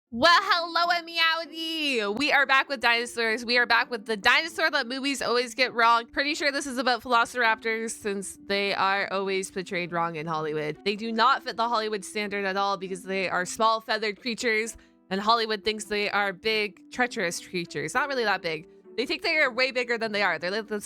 Well, hello and meowdy! We are back with dinosaurs. We are back with the dinosaur that movies always get wrong. Pretty sure this is about velociraptors since they are always portrayed wrong in Hollywood. They do not fit the Hollywood standard at all because they are small feathered creatures and Hollywood thinks they are big, treacherous creatures. Not really that big. They think they are way bigger than they are. They're like the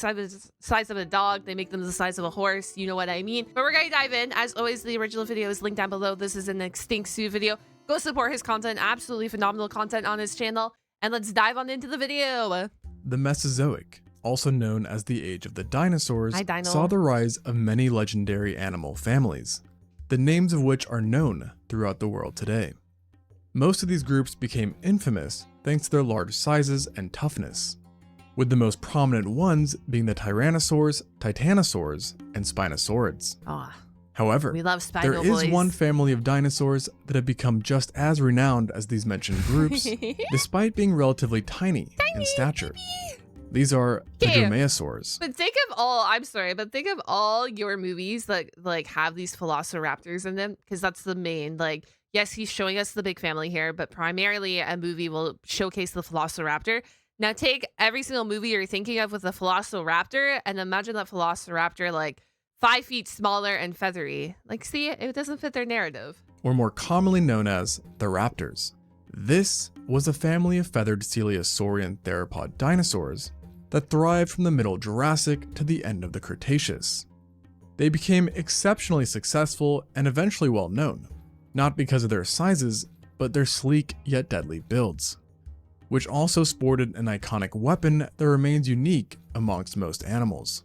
size of a dog. They make them the size of a horse. You know what I mean? But we're gonna dive in. As always, the original video is linked down below. This is an extinct zoo video. Go support his content. Absolutely phenomenal content on his channel. And let's dive on into the video. The Mesozoic, also known as the Age of the Dinosaurs, Hi, Dino. saw the rise of many legendary animal families, the names of which are known throughout the world today. Most of these groups became infamous thanks to their large sizes and toughness, with the most prominent ones being the Tyrannosaurs, Titanosaurs, and Spinosaurids. However, We love Spino there boys. is one family of dinosaurs that have become just as renowned as these mentioned groups, despite being relatively tiny in stature. These are the Yeah. dromaeosaurs. But think of all, I'm sorry, but think of all your movies that like have these velociraptors in them, because that's the main, like, yes, he's showing us the big family here, but primarily a movie will showcase the velociraptor. Now take every single movie you're thinking of with a velociraptor and imagine that velociraptor like 5 feet smaller and feathery. Like, see, it doesn't fit their narrative. Or more commonly known as the raptors. This was a family of feathered coelosaurian theropod dinosaurs that thrived from the middle Jurassic to the end of the Cretaceous. They became exceptionally successful and eventually well known, not because of their sizes, but their sleek yet deadly builds, which also sported an iconic weapon that remains unique amongst most animals.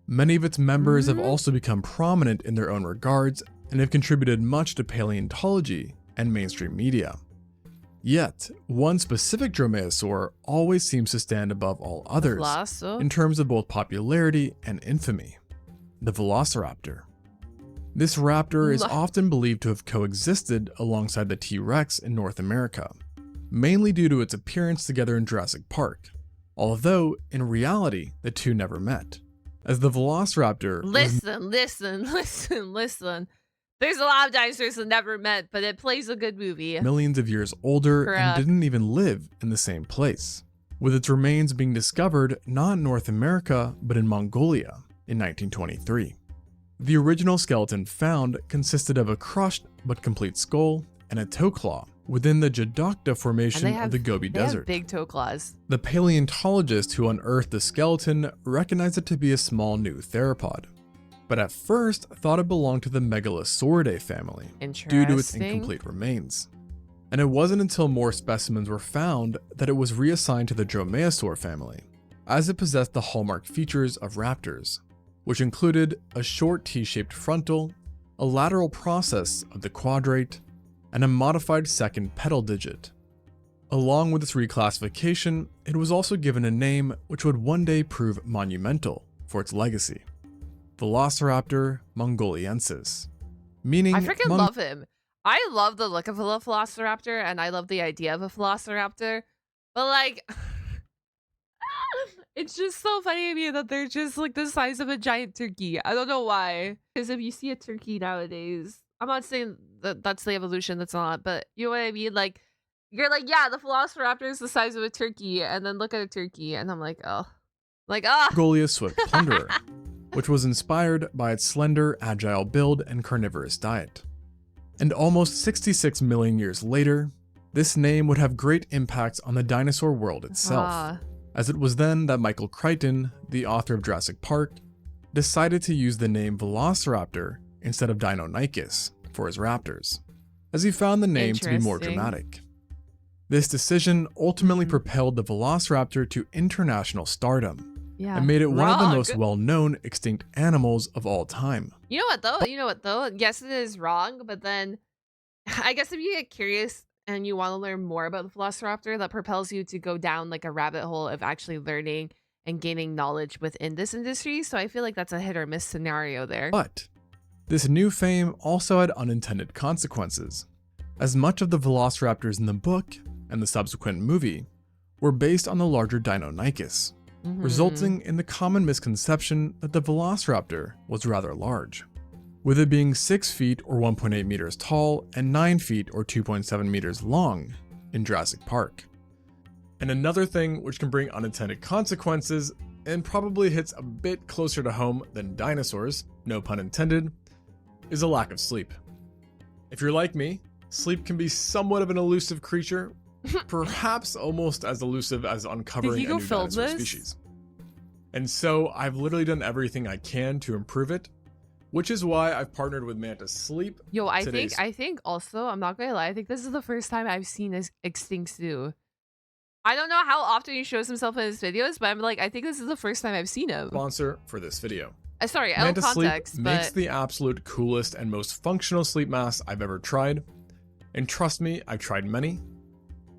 Many of its members have also become prominent in their own regards and have contributed much to paleontology and mainstream media. Yet, one specific dromaeosaur always seems to stand above all others in terms of both popularity and infamy: the Velociraptor. This raptor is often believed to have coexisted alongside the T-Rex in North America, mainly due to its appearance together in Jurassic Park, although in reality the two never met, as the Velociraptor Listen. There's a lot of dinosaurs that never met, but it plays a good movie. millions of years older Correct. and didn't even live in the same place, with its remains being discovered not in North America but in Mongolia in 1923. The original skeleton found consisted of a crushed but complete skull and a toe claw within the Jadokta formation of the Gobi They have Desert. big toe claws. The paleontologist who unearthed the skeleton recognized it to be a small new theropod, but at first thought it belonged to the Megalosauridae family due to its incomplete remains. And it wasn't until more specimens were found that it was reassigned to the Dromaeosaur family, as it possessed the hallmark features of raptors, which included a short T-shaped frontal, a lateral process of the quadrate, and a modified second pedal digit. Along with its reclassification, it was also given a name which would one day prove monumental for its legacy: Velociraptor mongoliensis, meaning I freaking love him. I love the look of a velociraptor and I love the idea of a velociraptor, but like, it's just so funny to me that they're just like the size of a giant turkey. I don't know why. Because if you see a turkey nowadays, I'm not saying that that's the evolution, that's not, but you know what I mean? Like, you're like, yeah, the velociraptor is the size of a turkey, and then look at a turkey, and I'm like, oh. Mongolia's swift plunderer, which was inspired by its slender, agile build and carnivorous diet. And almost 66 million years later, this name would have great impacts on the dinosaur world itself, as it was then that Michael Crichton, the author of Jurassic Park, decided to use the name Velociraptor instead of Deinonychus for his raptors, as he found the name to be more dramatic. This decision ultimately propelled the Velociraptor to international stardom, and made it one of the most well-known extinct animals of all time. You know what though? Yes, it is wrong, but then I guess if you get curious and you want to learn more about the Velociraptor, that propels you to go down like a rabbit hole of actually learning and gaining knowledge within this industry. So I feel like that's a hit or miss scenario there. But this new fame also had unintended consequences, as much of the velociraptors in the book and the subsequent movie were based on the larger Deinonychus, resulting in the common misconception that the velociraptor was rather large, with it being 6 feet or 1.8 meters tall and 9 feet or 2.7 meters long in Jurassic Park. And another thing which can bring unintended consequences and probably hits a bit closer to home than dinosaurs, no pun intended, is a lack of sleep. If you're like me, sleep can be somewhat of an elusive creature, perhaps almost as elusive as uncovering a new dinosaur species. And so I've literally done everything I can to improve it, which is why I've partnered with Manta Sleep. Yo, I think also, I'm not gonna lie, I think this is the first time I've seen this Extinct Zoo. I don't know how often he shows himself in his videos, but I'm like, I think this is the first time I've seen him. Sponsor for this video. Sorry, Manta context, Sleep but makes the absolute coolest and most functional sleep mask I've ever tried. And trust me, I've tried many.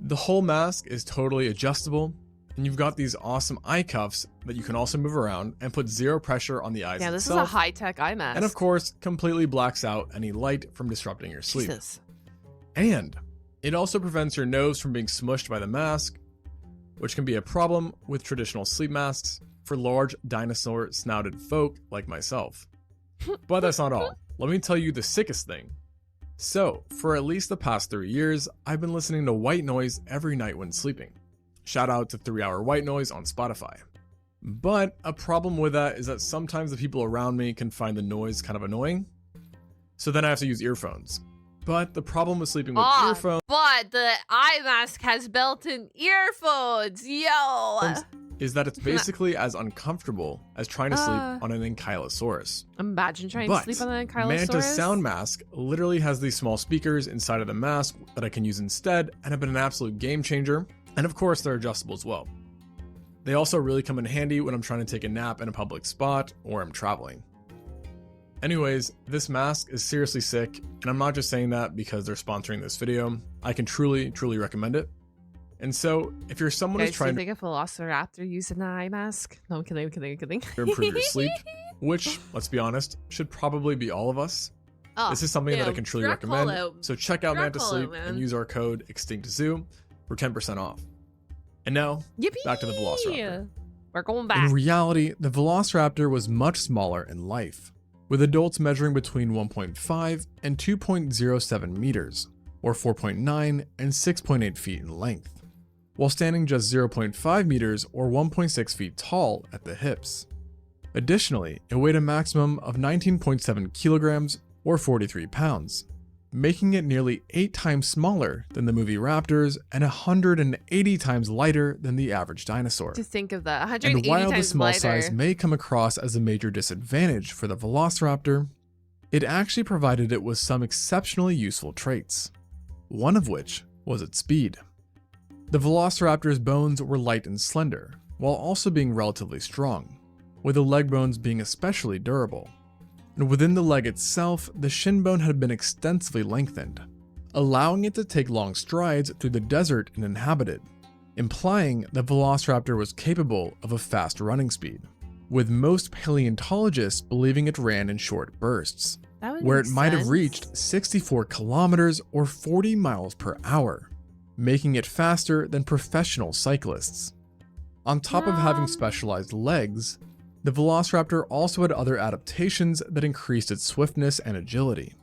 The whole mask is totally adjustable, and you've got these awesome eye cuffs that you can also move around and put zero pressure on the eyes yeah, this itself, is a high-tech eye mask. and of course, completely blacks out any light from disrupting your sleep. Jesus. And it also prevents your nose from being smushed by the mask, which can be a problem with traditional sleep masks for large dinosaur snouted folk like myself. But that's not all. Let me tell you the sickest thing. So, for at least the past 3 years, I've been listening to white noise every night when sleeping. Shout out to 3 Hour White Noise on Spotify. But a problem with that is that sometimes the people around me can find the noise kind of annoying. So then I have to use earphones. But the problem with sleeping with earphones But the eye mask has built-in earphones, yo! is that it's basically as uncomfortable as trying to sleep on an ankylosaurus. Imagine trying to sleep on an ankylosaurus. Manta's sound mask literally has these small speakers inside of the mask that I can use instead and have been an absolute game changer. And of course, they're adjustable as well. They also really come in handy when I'm trying to take a nap in a public spot or I'm traveling. Anyways, this mask is seriously sick, and I'm not just saying that because they're sponsoring this video. I can truly recommend it. And so, if you're someone who's trying to think a velociraptor using an eye mask? No, I'm kidding. improve your sleep, which, let's be honest, should probably be all of us, this is something that I can truly recommend. So check out Manta Sleep and use our code EXTINCTZOO for 10% off. And now, back to the Velociraptor. We're going back. In reality, the Velociraptor was much smaller in life, with adults measuring between 1.5 and 2.07 meters, or 4.9 and 6.8 feet in length, while standing just 0.5 meters or 1.6 feet tall at the hips. Additionally, it weighed a maximum of 19.7 kilograms or 43 pounds, making it nearly 8 times smaller than the movie Raptors and 180 times lighter than the average dinosaur. To think of that, 180 and while times the small lighter. size may come across as a major disadvantage for the Velociraptor, it actually provided it with some exceptionally useful traits, one of which was its speed. The Velociraptor's bones were light and slender, while also being relatively strong, with the leg bones being especially durable. And within the leg itself, the shin bone had been extensively lengthened, allowing it to take long strides through the desert it inhabited, implying that Velociraptor was capable of a fast running speed, with most paleontologists believing it ran in short bursts, where it might have reached 64 kilometers or 40 miles per hour, making it faster than professional cyclists. On top of having specialized legs, the Velociraptor also had other adaptations that increased its swiftness and agility,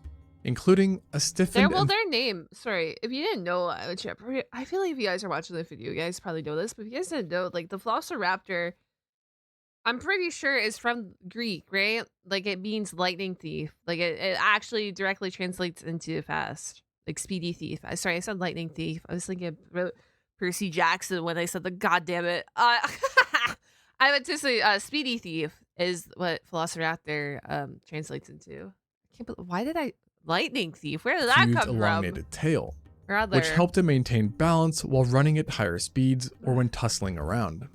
including a stiffened their name. Sorry, if you didn't know, I feel like if you guys are watching the video, you guys probably know this, but if you guys didn't know, like the Velociraptor, I'm pretty sure is from Greek, right? Like it means lightning thief. Like it actually directly translates into fast, like speedy thief. I said lightning thief. I was thinking Percy Jackson when I said the goddamn it. I would just say speedy thief is what Velociraptor translates into. I can't believe, why did I lightning thief? Where did that come from? elongated tail, which helped it maintain balance while running at higher speeds or when tussling around.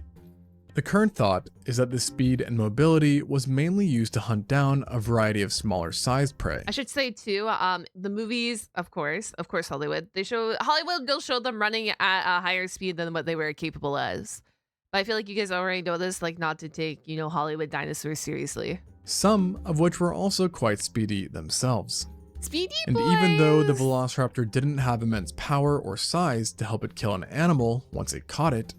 The current thought is that this speed and mobility was mainly used to hunt down a variety of smaller sized prey. I should say too, the movies, of course Hollywood. Hollywood will show them running at a higher speed than what they were capable as. But I feel like you guys already know this, like not to take, Hollywood dinosaurs seriously. Some of which were also quite speedy themselves. Speedy and boys! Even though the Velociraptor didn't have immense power or size to help it kill an animal once it caught it,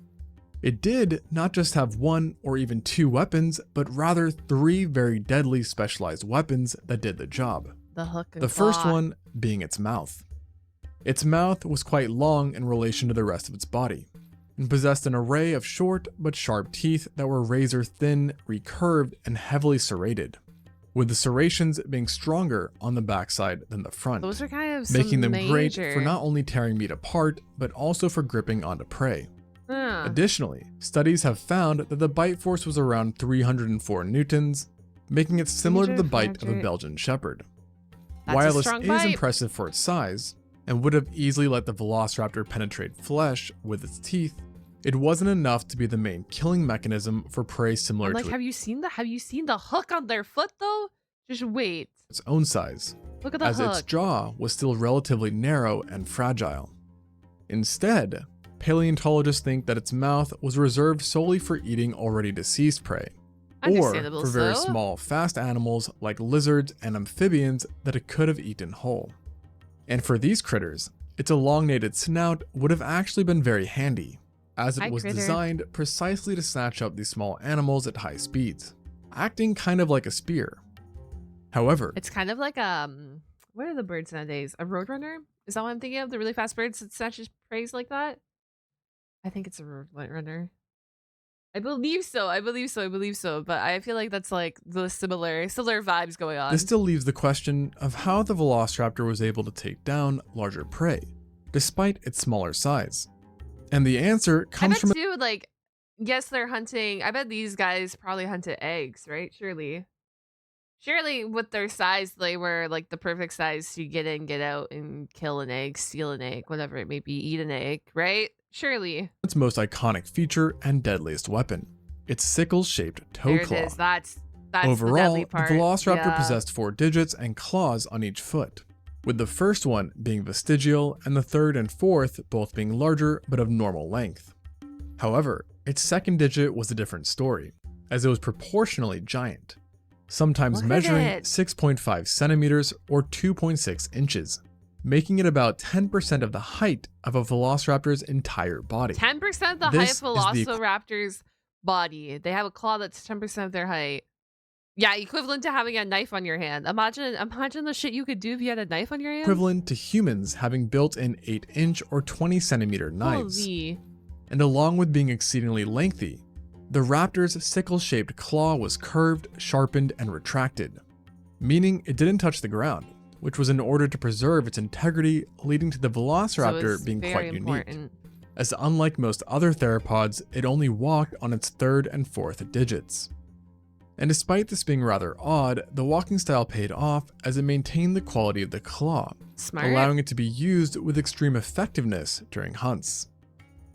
it did not just have 1 or even 2 weapons, but rather 3 very deadly specialized weapons that did the job. The hook and the claw. first one being its mouth. Its mouth was quite long in relation to the rest of its body, and possessed an array of short but sharp teeth that were razor thin, recurved, and heavily serrated, with the serrations being stronger on the backside than the front, Those are kind of making them great major. for not only tearing meat apart, but also for gripping onto prey. Huh. Additionally, studies have found that the bite force was around 304 newtons, making it similar to the bite of a Belgian Shepherd. That's While a this strong is bite. impressive for its size, and would have easily let the Velociraptor penetrate flesh with its teeth, it wasn't enough to be the main killing mechanism for prey similar I'm like, to have you seen the hook on their foot though? Just wait. its own size, Look at the as its hook. jaw was still relatively narrow and fragile. Instead, paleontologists think that its mouth was reserved solely for eating already deceased prey, or Understandable, for very so. small, fast animals like lizards and amphibians that it could have eaten whole. And for these critters, its elongated snout would have actually been very handy, as it Hi, was critter. designed precisely to snatch up these small animals at high speeds, acting kind of like a spear. However, It's kind of like what are the birds nowadays? A roadrunner? Is that what I'm thinking of? The really fast birds that snatches prey like that? I think it's a roadrunner. I believe so. I believe so. But I feel like that's like the similar vibes going on. this still leaves the question of how the Velociraptor was able to take down larger prey, despite its smaller size. And the answer I comes bet from too, like, yes, they're hunting. I bet these guys probably hunted eggs, right? Surely with their size, they were like the perfect size to get in, get out, and kill an egg, steal an egg, whatever it may be, eat an egg, right? Surely. its most iconic feature and deadliest weapon, its sickle-shaped toe There claw. it is. That's the Overall, deadly the part. Velociraptor Yeah. possessed 4 digits and claws on each foot, with the first one being vestigial and the third and fourth both being larger but of normal length. However, its second digit was a different story, as it was proportionally giant, sometimes Look at measuring it. 6.5 centimeters or 2.6 inches, making it about 10% of the height of a Velociraptor's entire body. 10% the This height is of the Velociraptor's body. They have a claw that's 10% of their height. Yeah, equivalent to having a knife on your hand. Imagine the shit you could do if you had a knife on your hand. equivalent to humans having built-in 8-inch or 20-centimeter knives. Holy. And along with being exceedingly lengthy, the raptor's sickle-shaped claw was curved, sharpened, and retracted, meaning it didn't touch the ground, which was in order to preserve its integrity, leading to the So Velociraptor it's being very quite unique, important. as unlike most other theropods, it only walked on its third and fourth digits. And despite this being rather odd, the walking style paid off as it maintained the quality of the claw, Smart. allowing it to be used with extreme effectiveness during hunts.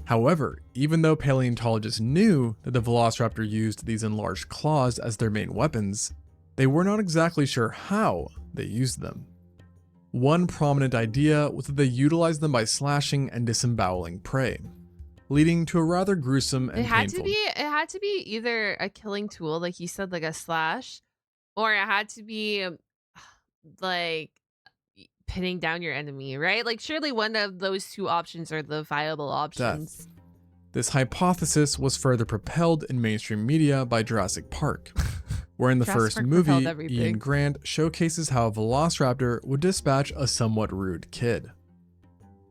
However, even though paleontologists knew that the Velociraptor used these enlarged claws as their main weapons, they were not exactly sure how they used them. One prominent idea was that they utilized them by slashing and disemboweling prey, leading to a rather gruesome and It had painful to be either a killing tool, like you said, like a slash, or it had to be like pinning down your enemy, right? Like surely one of those two options are the viable options. This hypothesis was further propelled in mainstream media by Jurassic Park, where in the Jurassic first Park movie, propelled everything. Ian Grant showcases how a Velociraptor would dispatch a somewhat rude kid.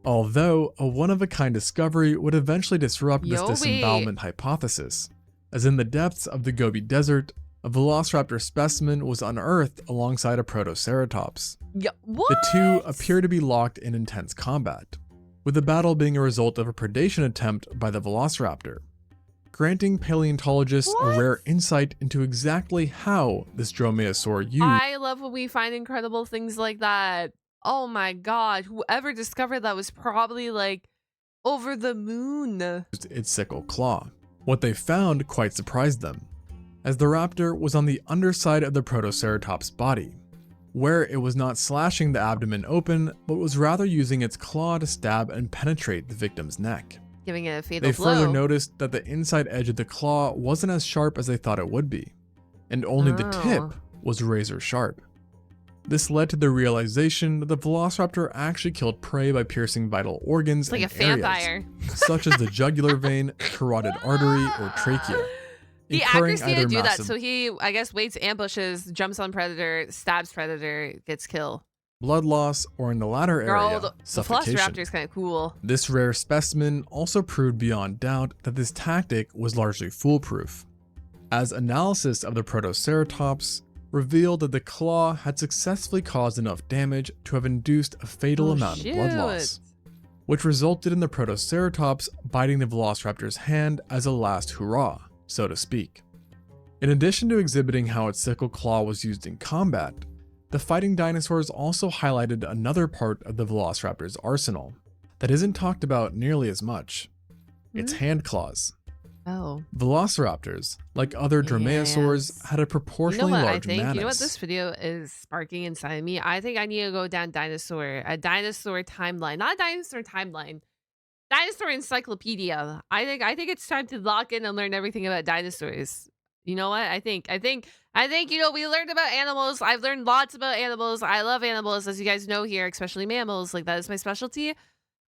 Although a one-of-a-kind discovery would eventually disrupt this Yo, wait. disembowelment hypothesis, as in the depths of the Gobi Desert, a Velociraptor specimen was unearthed alongside a Protoceratops. Yeah, what? The two appear to be locked in intense combat, with the battle being a result of a predation attempt by the Velociraptor, granting paleontologists What? a rare insight into exactly how this dromaeosaur used I love when we find incredible things like that. Oh my god, whoever discovered that was probably like over the moon. its sickle claw. What they found quite surprised them, as the raptor was on the underside of the Protoceratops' body, where it was not slashing the abdomen open, but was rather using its claw to stab and penetrate the victim's neck. Giving it a fatal They blow. further noticed that the inside edge of the claw wasn't as sharp as they thought it would be, and only the tip Oh. was razor sharp. This led to the realization that the Velociraptor actually killed prey by piercing vital organs It's like a and vampire. areas, such as the jugular vein, carotid artery, or trachea. The incurring accuracy either to do that. massive So he, I guess, waits, ambushes, jumps on predator, stabs predator, gets kill. blood loss, or in the latter area, The suffocation. Velociraptor is kind of cool. This rare specimen also proved beyond doubt that this tactic was largely foolproof, as analysis of the Protoceratops revealed that the claw had successfully caused enough damage to have induced a fatal amount of blood loss, which resulted in the Protoceratops biting the Velociraptor's hand as a last hurrah, so to speak. In addition to exhibiting how its sickle claw was used in combat, the fighting dinosaurs also highlighted another part of the Velociraptor's arsenal that isn't talked about nearly as much: its hand claws. Oh. Velociraptors, like other dromaeosaurs, had a proportionally large manus. You know what this video is sparking inside me? I think I need to go down a dinosaur timeline. Not a dinosaur timeline. Dinosaur encyclopedia. I think it's time to lock in and learn everything about dinosaurs. You know what? I think, you know, we learned about animals. I've learned lots about animals. I love animals, as you guys know here, especially mammals. Like, that is my specialty.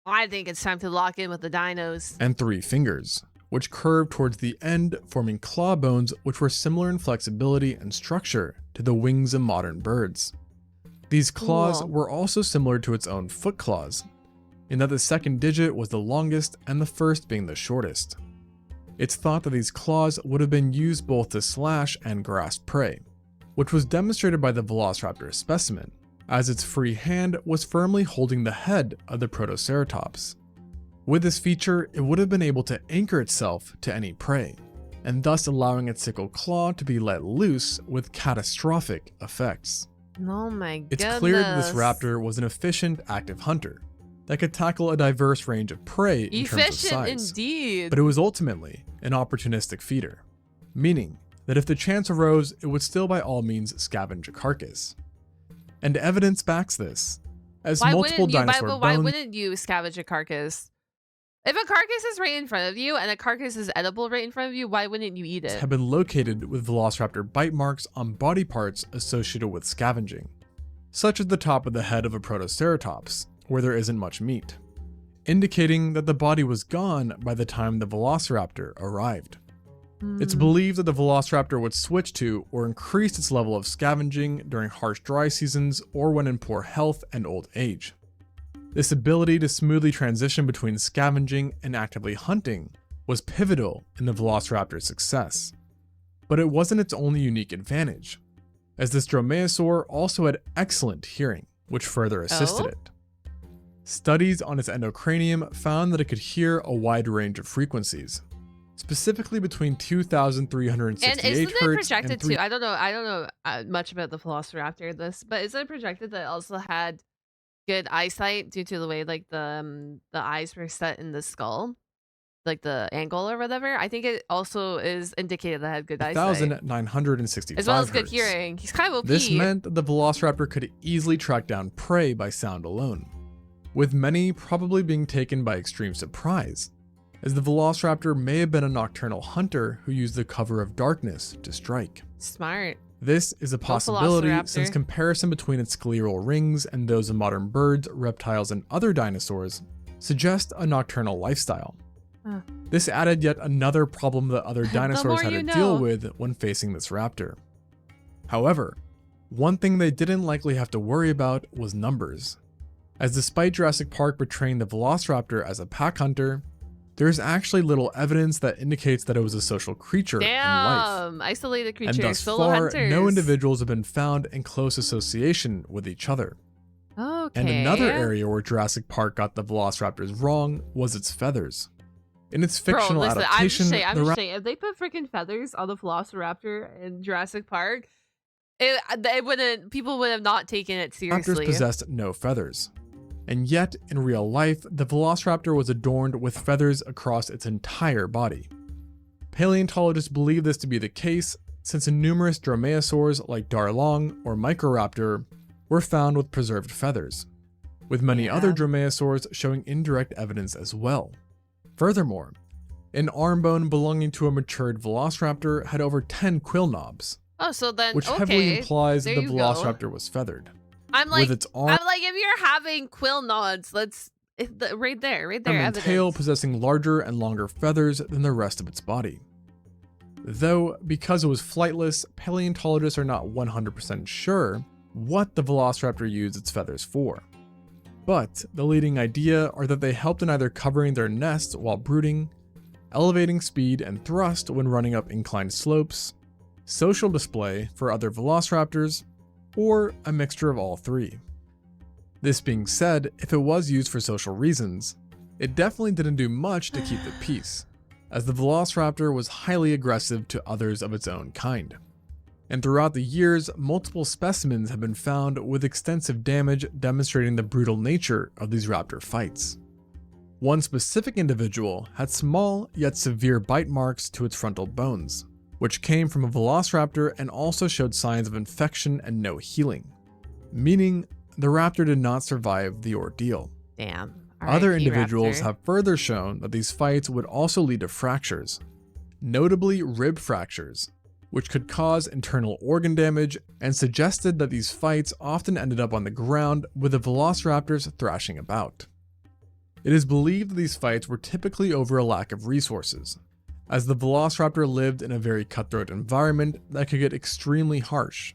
I think it's time to lock in with the dinos. And 3 fingers, which curved towards the end, forming claw bones which were similar in flexibility and structure to the wings of modern birds. These claws were also similar to its own foot claws, in that the second digit was the longest and the first being the shortest. It's thought that these claws would have been used both to slash and grasp prey, which was demonstrated by the Velociraptor specimen, as its free hand was firmly holding the head of the Protoceratops. With this feature, it would have been able to anchor itself to any prey, and thus allowing its sickle claw to be let loose with catastrophic effects. Oh my goodness. It's clear that this raptor was an efficient, active hunter that could tackle a diverse range of prey in terms of size. Indeed. But it was ultimately an opportunistic feeder, meaning that if the chance arose, it would still by all means scavenge a carcass. And evidence backs this, as multiple dinosaur bones— Why wouldn't you scavenge a carcass? If a carcass is right in front of you and a carcass is edible right in front of you, why wouldn't you eat it? have been located with Velociraptor bite marks on body parts associated with scavenging, such as the top of the head of a Protoceratops, where there isn't much meat, indicating that the body was gone by the time the Velociraptor arrived. It's believed that the Velociraptor would switch to or increase its level of scavenging during harsh dry seasons or when in poor health and old age. This ability to smoothly transition between scavenging and actively hunting was pivotal in the Velociraptor's success. But it wasn't its only unique advantage, as this dromaeosaur also had excellent hearing, which further assisted it. Studies on its endocranium found that it could hear a wide range of frequencies, specifically between 2,368 and isn't it hertz projected and to? I don't know much about the Velociraptor, but is it projected that it also had good eyesight due to the way like the eyes were set in the skull, like the angle or whatever? I think it also is indicated that it had good eyesight. 1,965 as well as good hertz. hearing. He's kind of OP. This meant that the Velociraptor could easily track down prey by sound alone, with many probably being taken by extreme surprise, as the Velociraptor may have been a nocturnal hunter who used the cover of darkness to strike. Smart. This is a possibility Velociraptor. since comparison between its scleral rings and those of modern birds, reptiles, and other dinosaurs suggest a nocturnal lifestyle. This added yet another problem that other dinosaurs had to deal with when facing this raptor. However, one thing they didn't likely have to worry about was numbers, as despite Jurassic Park portraying the Velociraptor as a pack hunter, there's actually little evidence that indicates that it was a social creature in life. Isolated creature, and thus solo far, hunters. no individuals have been found in close association with each other. Okay. And another area where Jurassic Park got the Velociraptors wrong was its feathers. In its fictional adaptation, I'm just saying, if they put freaking feathers on the Velociraptor in Jurassic Park, people would have not taken it seriously. raptors possessed no feathers. And yet, in real life, the Velociraptor was adorned with feathers across its entire body. Paleontologists believe this to be the case, since numerous dromaeosaurs like Darlong or Microraptor were found with preserved feathers, with many other dromaeosaurs showing indirect evidence as well. Furthermore, an arm bone belonging to a matured Velociraptor had over 10 quill knobs, so then, which heavily implies that the Velociraptor was feathered. I'm like, if you're having quill nods, right there, and the tail possessing larger and longer feathers than the rest of its body. Though, because it was flightless, paleontologists are not 100% sure what the velociraptor used its feathers for. But the leading idea are that they helped in either covering their nests while brooding, elevating speed and thrust when running up inclined slopes, social display for other velociraptors, or a mixture of all three. This being said, if it was used for social reasons, it definitely didn't do much to keep the peace, as the velociraptor was highly aggressive to others of its own kind. And throughout the years, multiple specimens have been found with extensive damage demonstrating the brutal nature of these raptor fights. One specific individual had small yet severe bite marks to its frontal bones, which came from a velociraptor and also showed signs of infection and no healing, meaning the raptor did not survive the ordeal. Damn. Other individuals have further shown that these fights would also lead to fractures, notably rib fractures, which could cause internal organ damage, and suggested that these fights often ended up on the ground with the velociraptors thrashing about. It is believed that these fights were typically over a lack of resources, as the velociraptor lived in a very cutthroat environment that could get extremely harsh.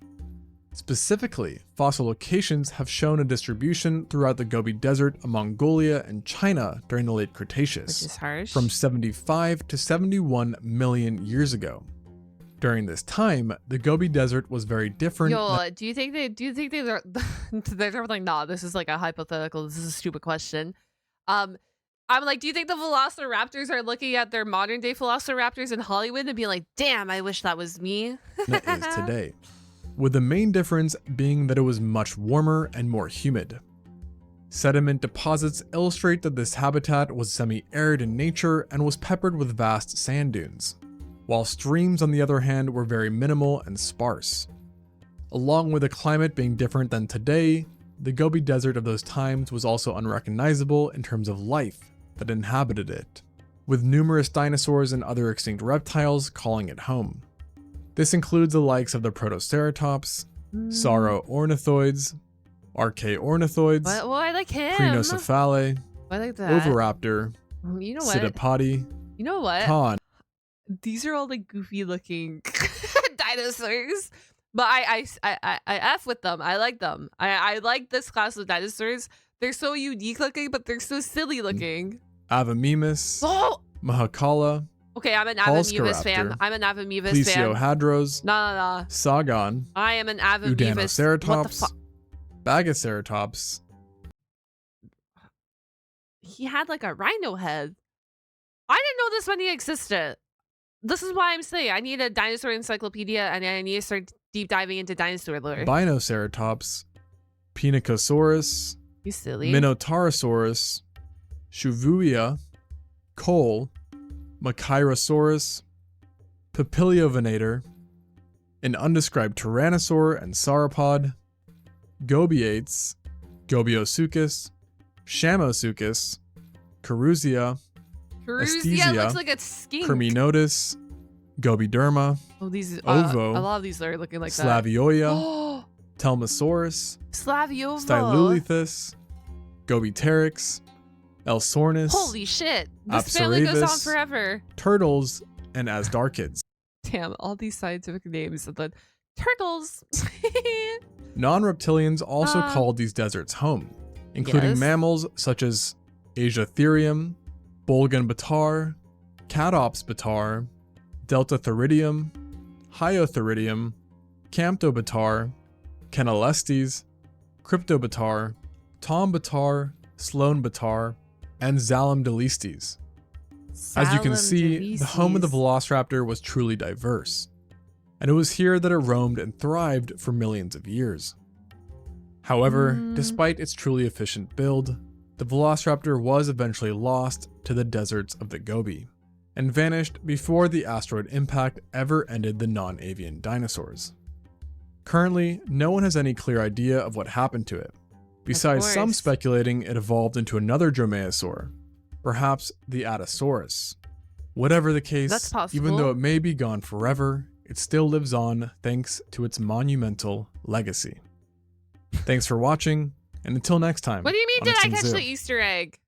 Specifically, fossil locations have shown a distribution throughout the Gobi Desert, Mongolia, and China during the late Cretaceous, which is harsh, from 75 to 71 million years ago. During this time, the Gobi Desert was very different. Yo, do you think they're they're like, nah, this is like a hypothetical, this is a stupid question. I'm like, do you think the velociraptors are looking at their modern day velociraptors in Hollywood and being like, damn, I wish that was me? It is today, with the main difference being that it was much warmer and more humid. Sediment deposits illustrate that this habitat was semi-arid in nature and was peppered with vast sand dunes, while streams on the other hand were very minimal and sparse. Along with the climate being different than today, the Gobi Desert of those times was also unrecognizable in terms of life that inhabited it, with numerous dinosaurs and other extinct reptiles calling it home. This includes the likes of the Protoceratops, Sauroornithoids, Archaeornithoids, well, I like him. Crinocephalae, I like that. Oviraptor, You know what? Psittacipodi, You know what? Con. These are all like goofy looking dinosaurs, but I F with them. I like them. I like this class of dinosaurs. They're so unique looking, but they're so silly looking. Avamimus, Oh! Mahakala, Okay, I'm an Avamoebus fan. Halscaraptor, I'm an Avamoebus fan. Plesiohadros, No. Sagon, I am an Avamoebus. What the Udanoceratops, fuck? Bagaceratops. He had like a rhino head. I didn't know this many existed. This is why I'm saying I need a dinosaur encyclopedia and I need to start deep diving into dinosaur lore. Binoceratops, Pinacosaurus, You silly. Minotaurosaurus, Shuvuia, Cole, Machairosaurus, Papiliovenator, an undescribed tyrannosaur and sauropod, Gobiates, Gobiosuchus, Shamosuchus, Caruzia, Caruzia looks like a skink. Kerminotus, Gobiderma, Oh, these Ovo, a lot of these are looking like Slavioia, that. Telmosaurus, Slaviovo. Stylulithus, Gobiteryx, Elsornis, Holy shit. This family goes on Apsaravus, forever. Turtles, and Asdarchids. Damn, all these scientific names and then turtles. Non-reptilians also called these deserts home, including Yes. mammals such as Asiatherium, Bolgan batar, Catops batar, Deltatheridium, Hyotheridium, Camptobatar, Canalestes, Cryptobatar, Tombatar, Sloanbatar, and Zalamdelistes. As you can see, the home of the velociraptor was truly diverse, and it was here that it roamed and thrived for millions of years. However, despite its truly efficient build, the velociraptor was eventually lost to the deserts of the Gobi, and vanished before the asteroid impact ever ended the non-avian dinosaurs. Currently, no one has any clear idea of what happened to it, besides some course. speculating it evolved into another dromaeosaur, perhaps the Atasaurus. Whatever the case, That's possible. even though it may be gone forever, it still lives on thanks to its monumental legacy. Thanks for watching, and until next time. What do you mean on did I Extinct catch Zoo. the Easter egg?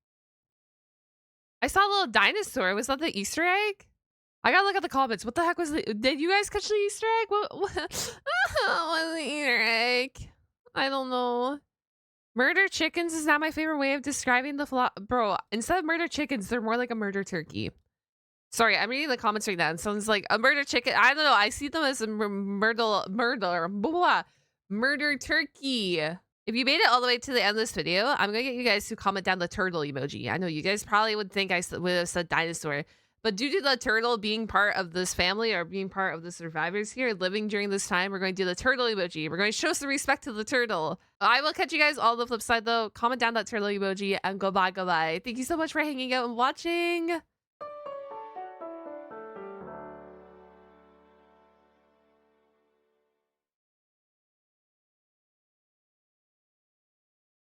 I saw a little dinosaur. Was that the Easter egg? I gotta look at the comments. What the heck was the... Did you guys catch the Easter egg? What was the Easter egg? I don't know. Murder chickens is not my favorite way of describing the bro. Instead of murder chickens, they're more like a murder turkey. Sorry, I'm reading the comments right now. It sounds like a murder chicken. I don't know. I see them as a murder turkey. If you made it all the way to the end of this video, I'm gonna get you guys to comment down the turtle emoji. I know you guys probably would think I would have said dinosaur, but due to the turtle being part of this family or being part of the survivors here living during this time, we're going to do the turtle emoji. We're going to show some respect to the turtle. I will catch you guys all the flip side though. Comment down that turtle emoji and goodbye, goodbye. Thank you so much for hanging out and watching.